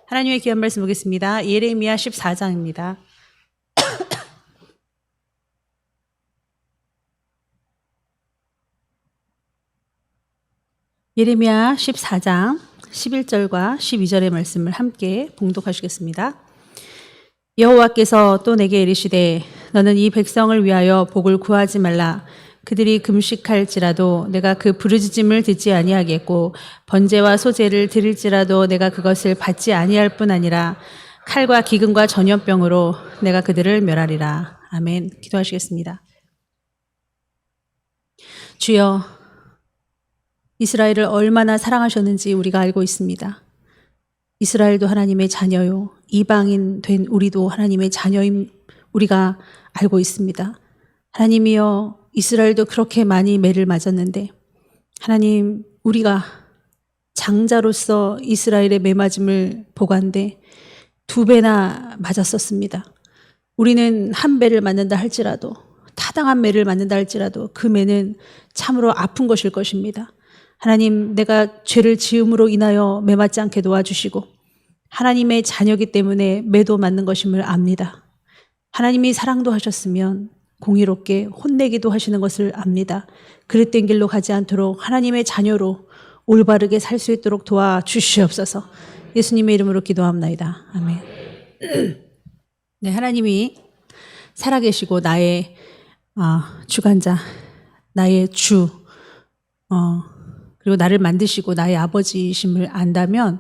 하나님의 귀한 말씀 보겠습니다. 예레미야 14장입니다. 예레미야 14장 11절과 12절의 말씀을 함께 봉독하시겠습니다. 여호와께서 또 내게 이르시되 너는 이 백성을 위하여 복을 구하지 말라. 그들이 금식할지라도 내가 그 부르짖음을 듣지 아니하겠고 번제와 소제를 드릴지라도 내가 그것을 받지 아니할 뿐 아니라 칼과 기근과 전염병으로 내가 그들을 멸하리라. 아멘. 기도하시겠습니다. 주여, 이스라엘을 얼마나 사랑하셨는지 우리가 알고 있습니다. 이스라엘도 하나님의 자녀요, 이방인 된 우리도 하나님의 자녀임 우리가 알고 있습니다. 하나님이여, 이스라엘도 그렇게 많이 매를 맞았는데 하나님, 우리가 장자로서 이스라엘의 매맞음을 보고한데 2배나 맞았었습니다. 우리는 한 배를 맞는다 할지라도, 타당한 매를 맞는다 할지라도 그 매는 참으로 아픈 것일 것입니다. 하나님, 내가 죄를 지음으로 인하여 매 맞지 않게 도와주시고 하나님의 자녀이기 때문에 매도 맞는 것임을 압니다. 하나님이 사랑도 하셨으면 공의롭게 혼내기도 하시는 것을 압니다. 그릇된 길로 가지 않도록 하나님의 자녀로 올바르게 살 수 있도록 도와주시옵소서. 예수님의 이름으로 기도합나이다. 아멘. 네, 하나님이 살아계시고 나의 주관자, 나의 주, 그리고 나를 만드시고 나의 아버지이심을 안다면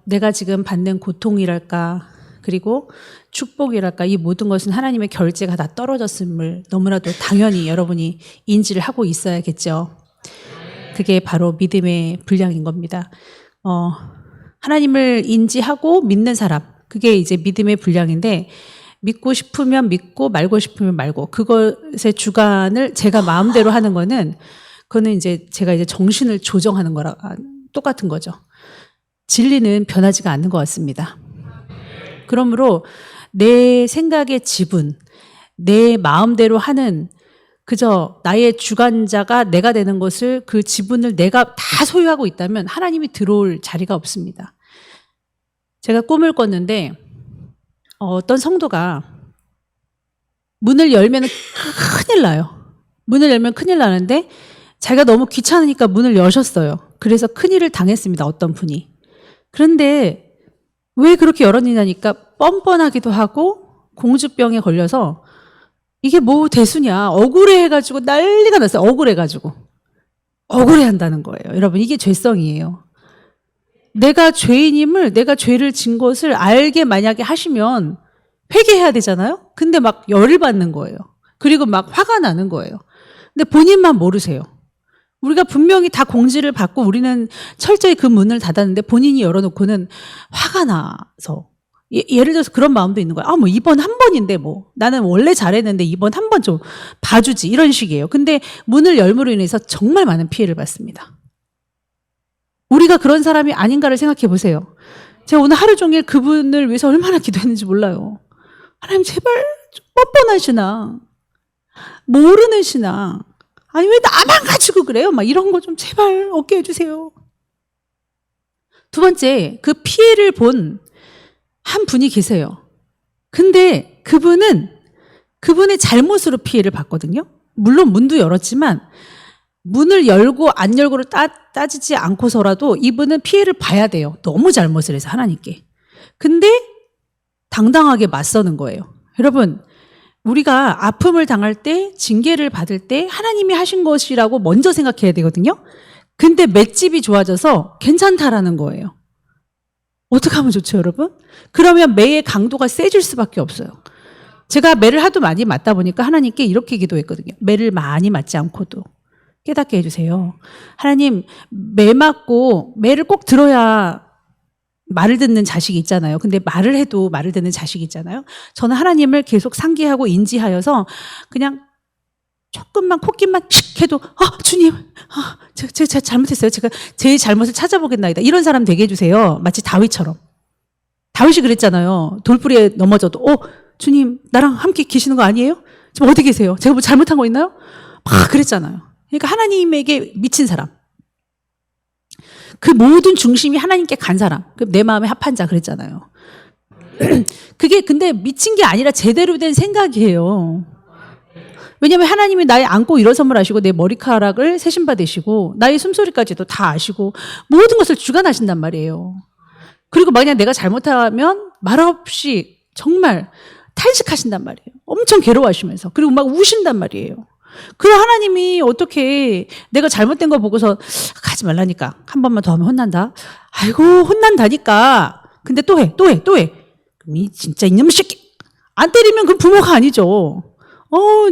내가 지금 받는 고통이랄까, 그리고 축복이랄까, 이 모든 것은 하나님의 결제가 다 떨어졌음을 너무나도 당연히 여러분이 인지를 하고 있어야겠죠. 그게 바로 믿음의 분량인 겁니다. 하나님을 인지하고 믿는 사람, 그게 이제 믿음의 분량인데, 믿고 싶으면 믿고 말고 싶으면 말고, 그것의 주관을 제가 마음대로 하는 거는, 그거는 이제 제가 이제 정신을 조정하는 거랑 똑같은 거죠. 진리는 변하지가 않는 것 같습니다. 그러므로 내 생각의 지분, 내 마음대로 하는, 그저 나의 주관자가 내가 되는 것을, 그 지분을 내가 다 소유하고 있다면 하나님이 들어올 자리가 없습니다. 제가 꿈을 꿨는데 어떤 성도가 문을 열면 큰일 나요. 문을 열면 큰일 나는데 자기가 너무 귀찮으니까 문을 여셨어요. 그래서 큰일을 당했습니다. 어떤 분이. 그런데 왜 그렇게 열었느냐니까 뻔뻔하기도 하고 공주병에 걸려서 이게 뭐 대수냐, 억울해가지고 난리가 났어요. 억울해가지고. 억울해한다는 거예요. 여러분, 이게 죄성이에요. 내가 죄인임을, 내가 죄를 진 것을 알게 만약에 하시면 회개해야 되잖아요. 근데 막 열을 받는 거예요. 그리고 막 화가 나는 거예요. 근데 본인만 모르세요. 우리가 분명히 다 공지를 받고 우리는 철저히 그 문을 닫았는데 본인이 열어놓고는 화가 나서, 예를 들어서 그런 마음도 있는 거예요. 뭐 이번 한 번인데 뭐 나는 원래 잘했는데 이번 한 번 좀 봐주지, 이런 식이에요. 근데 문을 열므로 인해서 정말 많은 피해를 받습니다. 우리가 그런 사람이 아닌가를 생각해 보세요. 제가 오늘 하루 종일 그분을 위해서 얼마나 기도했는지 몰라요. 하나님, 제발 좀 뻔뻔하시나, 모르는 시나, 아니 왜 나만 가지고 그래요? 막 이런 거 좀 제발 없게 해주세요. 두 번째, 그 피해를 본 한 분이 계세요. 근데 그분의 잘못으로 피해를 봤거든요. 물론 문도 열었지만 문을 열고 안 열고를 따지지 않고서라도 이분은 피해를 봐야 돼요. 너무 잘못을 해서 하나님께. 근데 당당하게 맞서는 거예요. 여러분, 우리가 아픔을 당할 때, 징계를 받을 때 하나님이 하신 것이라고 먼저 생각해야 되거든요. 근데 맷집이 좋아져서 괜찮다라는 거예요. 어떻게 하면 좋죠, 여러분? 그러면 매의 강도가 세질 수밖에 없어요. 제가 매를 하도 많이 맞다 보니까 하나님께 이렇게 기도했거든요. 매를 많이 맞지 않고도 깨닫게 해주세요. 하나님, 매 맞고 매를 꼭 들어야 말을 듣는 자식이 있잖아요. 근데 말을 해도 말을 듣는 자식이 있잖아요. 저는 하나님을 계속 상기하고 인지하여서 그냥 조금만 콧김만 칙 해도 주님, 제가 잘못했어요. 제가 제 잘못을 찾아보겠나이다. 이런 사람 되게 해주세요. 마치 다윗처럼. 다윗이 그랬잖아요. 돌부리에 넘어져도 주님, 나랑 함께 계시는 거 아니에요? 지금 어디 계세요? 제가 뭐 잘못한 거 있나요? 막 그랬잖아요. 그러니까 하나님에게 미친 사람. 그 모든 중심이 하나님께 간 사람. 내 마음에 합한 자 그랬잖아요. 그게 근데 미친 게 아니라 제대로 된 생각이에요. 왜냐하면 하나님이 나의 안고 일어섬을 아시고 내 머리카락을 세심받으시고 나의 숨소리까지도 다 아시고 모든 것을 주관하신단 말이에요. 그리고 만약 내가 잘못하면 말없이 정말 탄식하신단 말이에요. 엄청 괴로워하시면서. 그리고 막 우신단 말이에요. 그 하나님이 어떻게 내가 잘못된 거 보고서 가지 말라니까. 한 번만 더 하면 혼난다. 아이고 혼난다니까. 근데 또 해. 그럼 이 진짜 이놈의 새끼. 안 때리면 그럼 부모가 아니죠.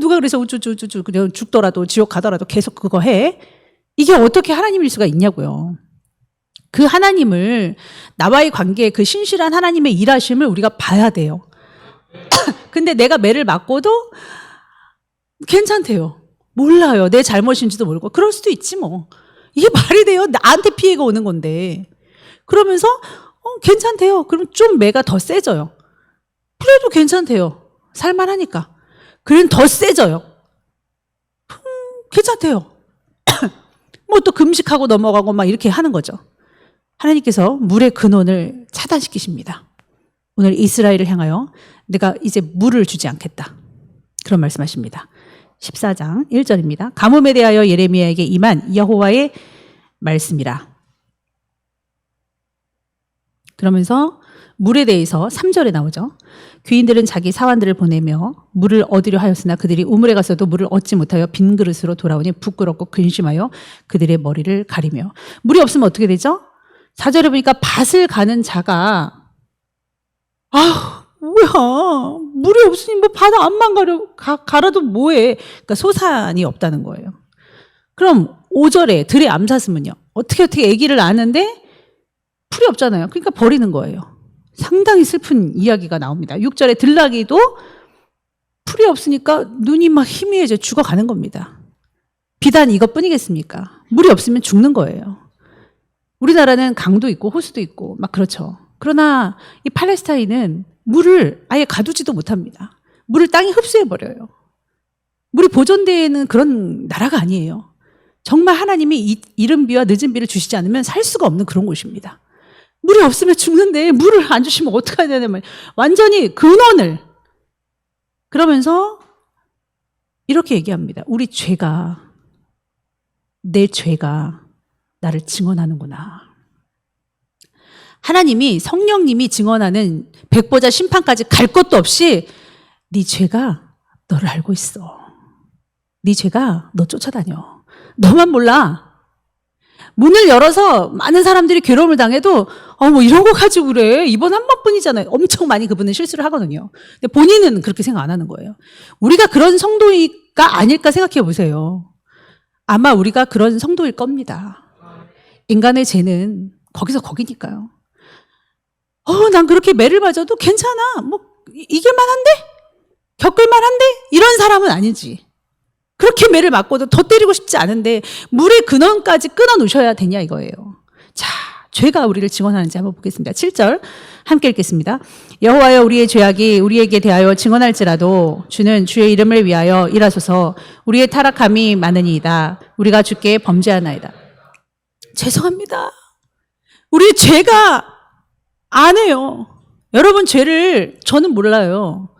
누가 그래서 우쭈쭈쭈쭈 그냥 죽더라도 지옥 가더라도 계속 그거 해. 이게 어떻게 하나님일 수가 있냐고요. 그 하나님을 나와의 관계에 그 신실한 하나님의 일하심을 우리가 봐야 돼요. 근데 내가 매를 맞고도 괜찮대요. 몰라요. 내 잘못인지도 모르고. 그럴 수도 있지 뭐. 이게 말이 돼요? 나한테 피해가 오는 건데. 그러면서 괜찮대요. 그럼 좀 매가 더 세져요. 그래도 괜찮대요. 살만하니까. 그럼 더 세져요. 괜찮대요. 뭐 또 금식하고 넘어가고 막 이렇게 하는 거죠. 하나님께서 물의 근원을 차단시키십니다. 오늘 이스라엘을 향하여 내가 이제 물을 주지 않겠다. 그런 말씀하십니다. 14장 1절입니다. 가뭄에 대하여 예레미야에게 임한 여호와의 말씀이라. 그러면서 물에 대해서 3절에 나오죠. 귀인들은 자기 사환들을 보내며 물을 얻으려 하였으나 그들이 우물에 가서도 물을 얻지 못하여 빈 그릇으로 돌아오니 부끄럽고 근심하여 그들의 머리를 가리며. 물이 없으면 어떻게 되죠? 4절에 보니까 밭을 가는 자가 뭐야 물이 없으니 뭐 밭 안만 갈아도 뭐해. 그러니까 소산이 없다는 거예요. 그럼 5절에 들의 암사슴은요. 어떻게 아기를 낳았는데 풀이 없잖아요. 그러니까 버리는 거예요. 상당히 슬픈 이야기가 나옵니다. 6절에 들나귀도 풀이 없으니까 눈이 막 희미해져 죽어가는 겁니다. 비단 이것뿐이겠습니까? 물이 없으면 죽는 거예요. 우리나라는 강도 있고 호수도 있고 막 그렇죠. 그러나 이 팔레스타인은 물을 아예 가두지도 못합니다. 물을 땅이 흡수해버려요. 물이 보존되는 그런 나라가 아니에요. 정말 하나님이 이른 비와 늦은 비를 주시지 않으면 살 수가 없는 그런 곳입니다. 물이 없으면 죽는데 물을 안 주시면 어떡해야 되는 말이에요. 완전히 근원을. 그러면서 이렇게 얘기합니다. 내 죄가 나를 증언하는구나. 하나님이 성령님이 증언하는 백보자 심판까지 갈 것도 없이 네 죄가 너를 알고 있어. 네 죄가 너 쫓아다녀. 너만 몰라. 문을 열어서 많은 사람들이 괴로움을 당해도 뭐 이런 거 가지고 그래. 이번 한 번뿐이잖아요. 엄청 많이 그분은 실수를 하거든요. 근데 본인은 그렇게 생각 안 하는 거예요. 우리가 그런 성도가 아닐까 생각해 보세요. 아마 우리가 그런 성도일 겁니다. 인간의 죄는 거기서 거기니까요. 난 그렇게 매를 맞아도 괜찮아. 뭐 이길만한데? 겪을만한데? 이런 사람은 아니지. 그렇게 매를 맞고도 더 때리고 싶지 않은데 물의 근원까지 끊어 놓으셔야 되냐 이거예요. 자, 죄가 우리를 증언하는지 한번 보겠습니다. 7절 함께 읽겠습니다. 여호와여 우리의 죄악이 우리에게 대하여 증언할지라도 주는 주의 이름을 위하여 일하소서. 우리의 타락함이 많으니이다. 우리가 주께 범죄하나이다. 죄송합니다. 우리 죄가 안 해요. 여러분 죄를 저는 몰라요.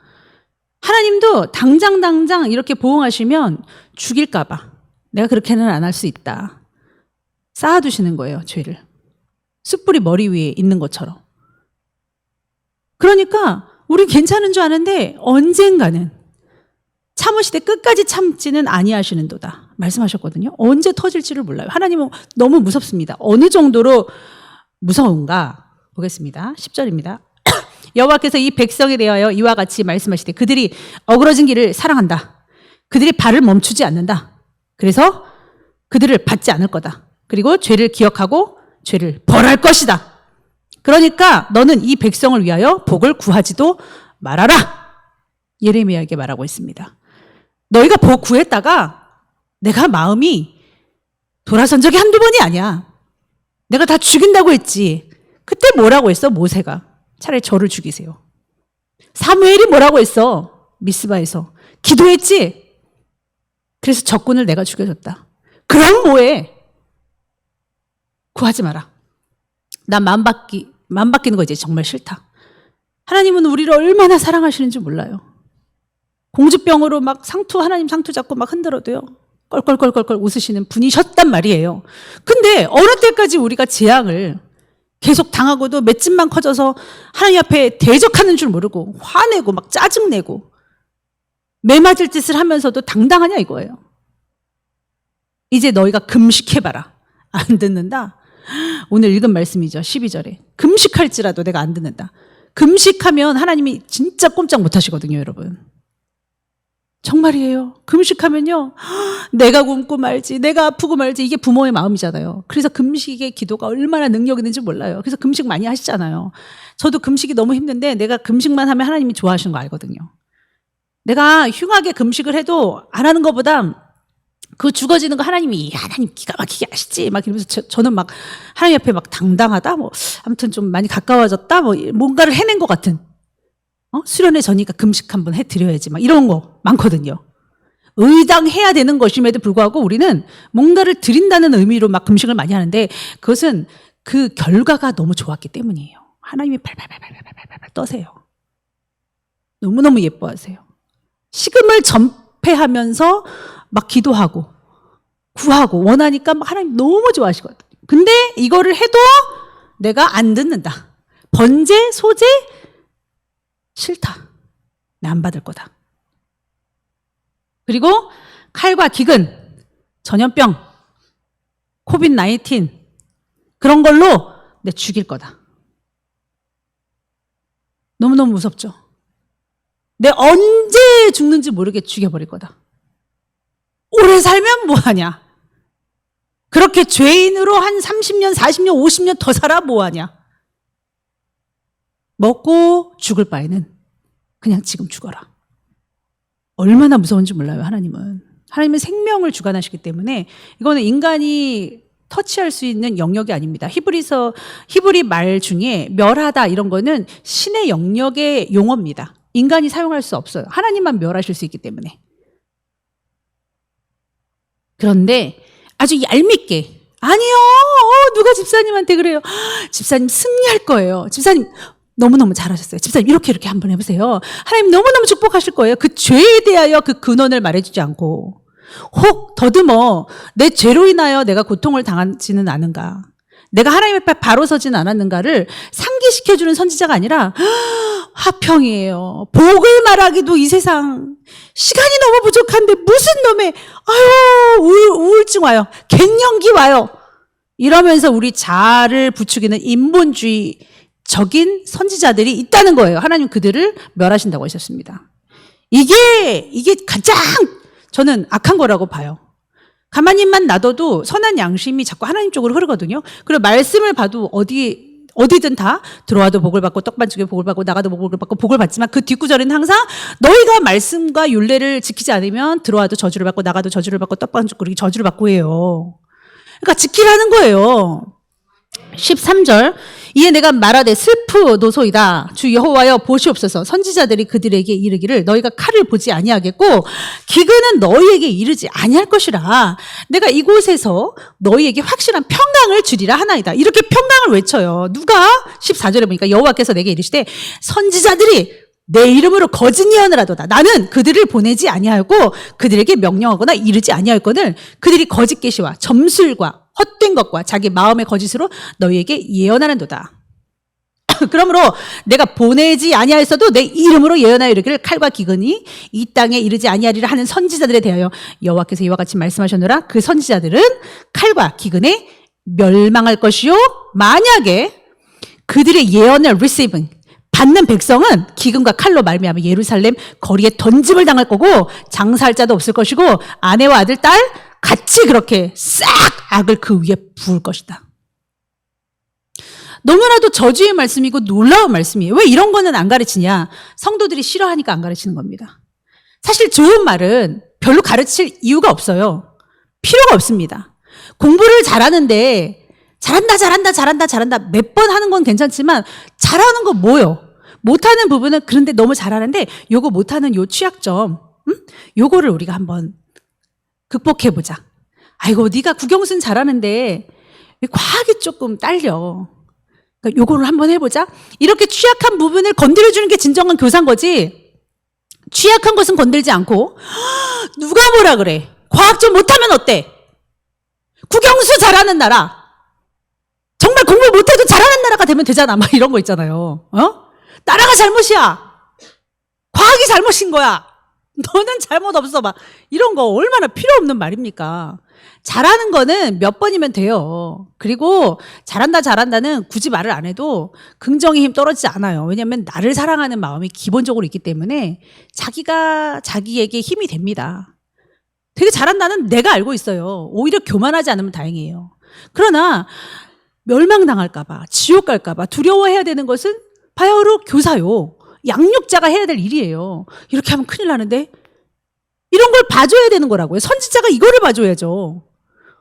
하나님도 당장 이렇게 보응하시면 죽일까 봐 내가 그렇게는 안 할 수 있다. 쌓아두시는 거예요. 죄를. 숯불이 머리 위에 있는 것처럼. 그러니까 우리 괜찮은 줄 아는데 언젠가는 참으시되 끝까지 참지는 아니하시는도다 말씀하셨거든요. 언제 터질지를 몰라요. 하나님은 너무 무섭습니다. 어느 정도로 무서운가 보겠습니다. 10절입니다. 여호와께서 이 백성에 대하여 이와 같이 말씀하시되 그들이 어그러진 길을 사랑한다. 그들이 발을 멈추지 않는다. 그래서 그들을 받지 않을 거다. 그리고 죄를 기억하고 죄를 벌할 것이다. 그러니까 너는 이 백성을 위하여 복을 구하지도 말아라. 예레미야에게 말하고 있습니다. 너희가 복 구했다가 내가 마음이 돌아선 적이 한두 번이 아니야. 내가 다 죽인다고 했지. 그때 뭐라고 했어? 모세가. 차라리 저를 죽이세요. 사무엘이 뭐라고 했어? 미스바에서. 기도했지? 그래서 적군을 내가 죽여줬다. 그럼 뭐해? 구하지 마라. 난 마음 바뀌는 거 이제 정말 싫다. 하나님은 우리를 얼마나 사랑하시는지 몰라요. 공주병으로 막 하나님 상투 잡고 막 흔들어도요. 껄껄껄껄 웃으시는 분이셨단 말이에요. 근데 어느 때까지 우리가 재앙을 계속 당하고도 맷집만 커져서 하나님 앞에 대적하는 줄 모르고 화내고 막 짜증내고 매맞을 짓을 하면서도 당당하냐 이거예요. 이제 너희가 금식해봐라. 안 듣는다? 오늘 읽은 말씀이죠. 12절에. 금식할지라도 내가 안 듣는다. 금식하면 하나님이 진짜 꼼짝 못 하시거든요, 여러분. 정말이에요. 금식하면요. 내가 굶고 말지, 내가 아프고 말지, 이게 부모의 마음이잖아요. 그래서 금식의 기도가 얼마나 능력 있는지 몰라요. 그래서 금식 많이 하시잖아요. 저도 금식이 너무 힘든데 내가 금식만 하면 하나님이 좋아하시는 거 알거든요. 내가 흉하게 금식을 해도 안 하는 것보다 그 죽어지는 거 하나님이 하나님 기가 막히게 하시지 막 이러면서 저는 막 하나님 앞에 막 당당하다 뭐 아무튼 좀 많이 가까워졌다 뭐 뭔가를 해낸 것 같은 수련회 전이니까 금식 한번 해드려야지 막 이런 거 많거든요. 의당해야 되는 것임에도 불구하고 우리는 뭔가를 드린다는 의미로 막 금식을 많이 하는데 그것은 그 결과가 너무 좋았기 때문이에요. 하나님이 팔팔팔팔팔팔 떠세요. 너무너무 예뻐하세요. 식음을 전폐하면서 막 기도하고 구하고 원하니까 막 하나님 너무 좋아하시거든요. 근데 이거를 해도 내가 안 듣는다. 번제, 소제 싫다. 나 안 받을 거다. 그리고 칼과 기근, 전염병, 코비드-19 그런 걸로 내 죽일 거다. 너무너무 무섭죠. 내 언제 죽는지 모르게 죽여버릴 거다. 오래 살면 뭐하냐? 그렇게 죄인으로 한 30년, 40년, 50년 더 살아 뭐하냐? 먹고 죽을 바에는 그냥 지금 죽어라. 얼마나 무서운지 몰라요, 하나님은. 하나님은 생명을 주관하시기 때문에 이거는 인간이 터치할 수 있는 영역이 아닙니다. 히브리 말 중에 멸하다 이런 거는 신의 영역의 용어입니다. 인간이 사용할 수 없어요. 하나님만 멸하실 수 있기 때문에. 그런데 아주 얄밉게 아니요. 누가 집사님한테 그래요. 집사님 승리할 거예요. 집사님 너무너무 잘하셨어요. 집사님 이렇게 한번 해보세요. 하나님 너무너무 축복하실 거예요. 그 죄에 대하여 그 근원을 말해주지 않고 혹 더듬어 내 죄로 인하여 내가 고통을 당하지는 않은가, 내가 하나님 앞에 바로 서지는 않았는가를 상기시켜주는 선지자가 아니라 화평이에요. 복을 말하기도 이 세상 시간이 너무 부족한데 무슨 놈의 우울증 와요. 갱년기 와요. 이러면서 우리 자아를 부추기는 인본주의적인 선지자들이 있다는 거예요. 하나님 그들을 멸하신다고 하셨습니다. 이게 가장 저는 악한 거라고 봐요. 가만히만 놔둬도 선한 양심이 자꾸 하나님 쪽으로 흐르거든요. 그리고 말씀을 봐도 어디든 다 들어와도 복을 받고 떡반죽에 복을 받고 나가도 복을 받고 복을 받지만 그 뒷구절에는 항상 너희가 말씀과 율례를 지키지 않으면 들어와도 저주를 받고 나가도 저주를 받고 떡반죽 그리고 저주를 받고 해요. 그러니까 지키라는 거예요. 13절 이에 내가 말하되 슬프노소이다. 주 여호와여 보시옵소서. 선지자들이 그들에게 이르기를 너희가 칼을 보지 아니하겠고 기근은 너희에게 이르지 아니할 것이라. 내가 이곳에서 너희에게 확실한 평강을 주리라 하나이다. 이렇게 평강을 외쳐요. 누가? 14절에 보니까 여호와께서 내게 이르시되 선지자들이 내 이름으로 거짓 예언을 하도다. 나는 그들을 보내지 아니하고 그들에게 명령하거나 이르지 아니하였거늘 그들이 거짓 계시와 점술과 헛된 것과 자기 마음의 거짓으로 너희에게 예언하는도다. 그러므로 내가 보내지 아니하였어도 내 이름으로 예언하여 이르기를 칼과 기근이 이 땅에 이르지 아니하리라 하는 선지자들에 대하여 여호와께서 이와 같이 말씀하셨노라. 그 선지자들은 칼과 기근에 멸망할 것이요 만약에 그들의 예언을 receiving 받는 백성은 기근과 칼로 말미암아 예루살렘 거리에 던짐을 당할 거고 장사할 자도 없을 것이고 아내와 아들 딸 같이 그렇게 싹 악을 그 위에 부을 것이다. 너무나도 저주의 말씀이고 놀라운 말씀이에요. 왜 이런 거는 안 가르치냐? 성도들이 싫어하니까 안 가르치는 겁니다. 사실 좋은 말은 별로 가르칠 이유가 없어요. 필요가 없습니다. 공부를 잘하는데 잘한다 몇 번 하는 건 괜찮지만 잘하는 건 뭐요? 못하는 부분은 그런데 너무 잘하는데 요거 못하는 요 취약점 요거를 우리가 한번 극복해보자. 아이고 네가 국영순 잘하는데 과학이 조금 딸려. 그러니까 요거를 한번 해보자. 이렇게 취약한 부분을 건드려주는 게 진정한 교사인 거지. 취약한 것은 건들지 않고 누가 뭐라 그래. 과학 좀 못하면 어때? 국영수 잘하는 나라. 정말 공부 못해도 잘하는 나라가 되면 되잖아. 막 이런 거 있잖아요. 나라가 잘못이야. 과학이 잘못인 거야. 너는 잘못 없어. 막 이런 거 얼마나 필요 없는 말입니까? 잘하는 거는 몇 번이면 돼요. 그리고 잘한다는 굳이 말을 안 해도 긍정의 힘 떨어지지 않아요. 왜냐하면 나를 사랑하는 마음이 기본적으로 있기 때문에 자기가 자기에게 힘이 됩니다. 되게 잘한다는 내가 알고 있어요. 오히려 교만하지 않으면 다행이에요. 그러나 멸망당할까 봐, 지옥 갈까 봐 두려워해야 되는 것은 바야흐로 교사요. 양육자가 해야 될 일이에요. 이렇게 하면 큰일 나는데 이런 걸 봐줘야 되는 거라고요. 선지자가 이거를 봐줘야죠.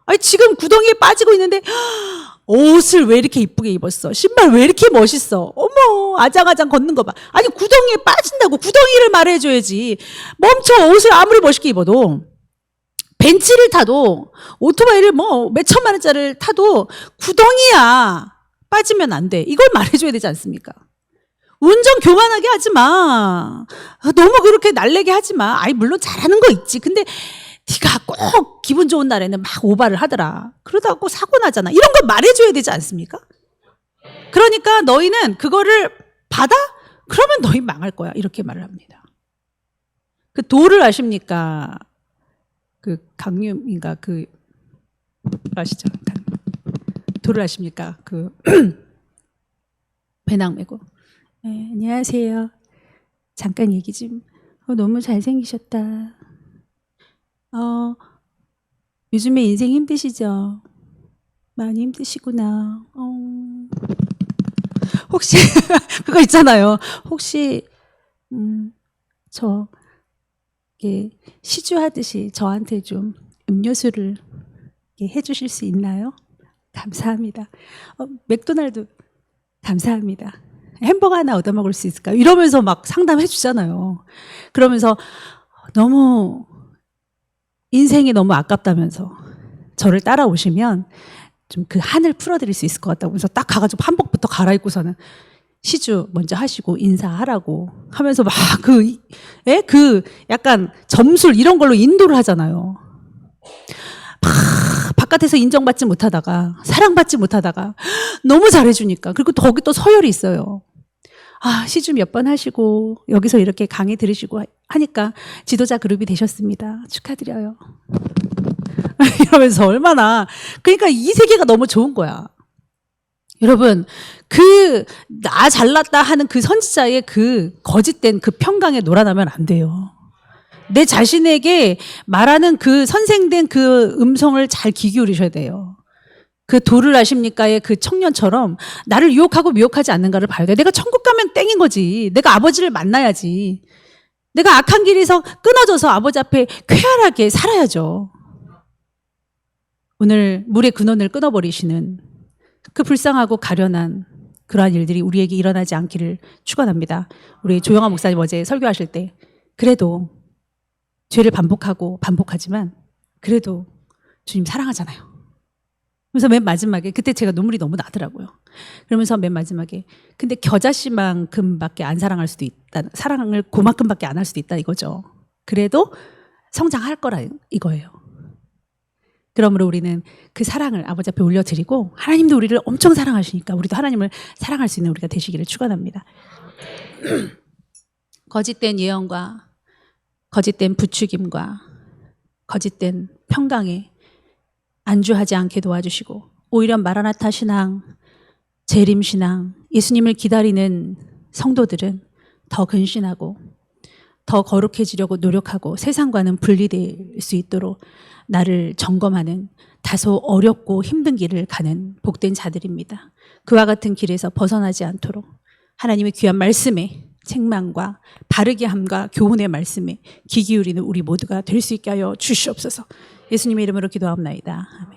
아니 지금 구덩이에 빠지고 있는데 옷을 왜 이렇게 이쁘게 입었어? 신발 왜 이렇게 멋있어? 어머 아장아장 걷는 거 봐. 아니 구덩이에 빠진다고 구덩이를 말해줘야지. 멈춰. 옷을 아무리 멋있게 입어도 벤츠를 타도 오토바이를 뭐 몇천만 원짜리를 타도 구덩이야. 빠지면 안 돼. 이걸 말해줘야 되지 않습니까? 운전 교만하게 하지 마. 너무 그렇게 날래게 하지 마. 아니 물론 잘하는 거 있지. 근데 네가 꼭 기분 좋은 날에는 막 오바를 하더라. 그러다가 꼭 사고 나잖아. 이런 거 말해줘야 되지 않습니까? 그러니까 너희는 그거를 받아? 그러면 너희 망할 거야. 이렇게 말을 합니다. 그 도를 아십니까? 그 강림인가 그 아시죠? 도를 아십니까? 그 배낭 메고. 네, 안녕하세요. 잠깐 얘기 좀. 너무 잘생기셨다. 요즘에 인생 힘드시죠? 많이 힘드시구나. 혹시 그거 있잖아요. 혹시 저 이렇게 시주하듯이 저한테 좀 음료수를 해주실 수 있나요? 감사합니다. 맥도날드 감사합니다. 햄버거 하나 얻어먹을 수 있을까요? 이러면서 막 상담해 주잖아요. 그러면서 너무 인생이 너무 아깝다면서 저를 따라오시면 좀 그 한을 풀어드릴 수 있을 것 같다고 해서 딱 가가지고 한복부터 갈아입고서는 시주 먼저 하시고 인사하라고 하면서 막 그 약간 점술 이런 걸로 인도를 하잖아요. 바깥에서 인정받지 못하다가 사랑받지 못하다가 너무 잘해주니까. 그리고 거기 또 서열이 있어요. 시주 몇 번 하시고 여기서 이렇게 강의 들으시고 하니까 지도자 그룹이 되셨습니다. 축하드려요. 이러면서 얼마나 그러니까 이 세계가 너무 좋은 거야. 여러분 나 잘났다 하는 그 선지자의 그 거짓된 그 평강에 놀아나면 안 돼요. 내 자신에게 말하는 그 선생된 그 음성을 잘 귀 기울이셔야 돼요. 그 도를 아십니까의 그 청년처럼 나를 유혹하고 미혹하지 않는가를 봐야 돼. 내가 천국 가면 땡인 거지. 내가 아버지를 만나야지. 내가 악한 길에서 끊어져서 아버지 앞에 쾌활하게 살아야죠. 오늘 물의 근원을 끊어버리시는 그 불쌍하고 가련한 그러한 일들이 우리에게 일어나지 않기를 축원합니다. 우리 조영아 목사님 어제 설교하실 때 그래도 죄를 반복하지만 그래도 주님 사랑하잖아요. 그래서 맨 마지막에 그때 제가 눈물이 너무 나더라고요. 그러면서 맨 마지막에 근데 겨자씨만큼밖에 안 사랑할 수도 있다. 사랑을 그만큼밖에 안 할 수도 있다 이거죠. 그래도 성장할 거라 이거예요. 그러므로 우리는 그 사랑을 아버지 앞에 올려드리고 하나님도 우리를 엄청 사랑하시니까 우리도 하나님을 사랑할 수 있는 우리가 되시기를 축원합니다. 거짓된 예언과 거짓된 부추김과 거짓된 평강에 안주하지 않게 도와주시고 오히려 마라나타 신앙, 재림 신앙, 예수님을 기다리는 성도들은 더 근신하고 더 거룩해지려고 노력하고 세상과는 분리될 수 있도록 나를 점검하는 다소 어렵고 힘든 길을 가는 복된 자들입니다. 그와 같은 길에서 벗어나지 않도록 하나님의 귀한 말씀에 책망과 바르게 함과 교훈의 말씀에 귀 기울이는 우리 모두가 될 수 있게 하여 주시옵소서. 예수님의 이름으로 기도하옵나이다. 아멘.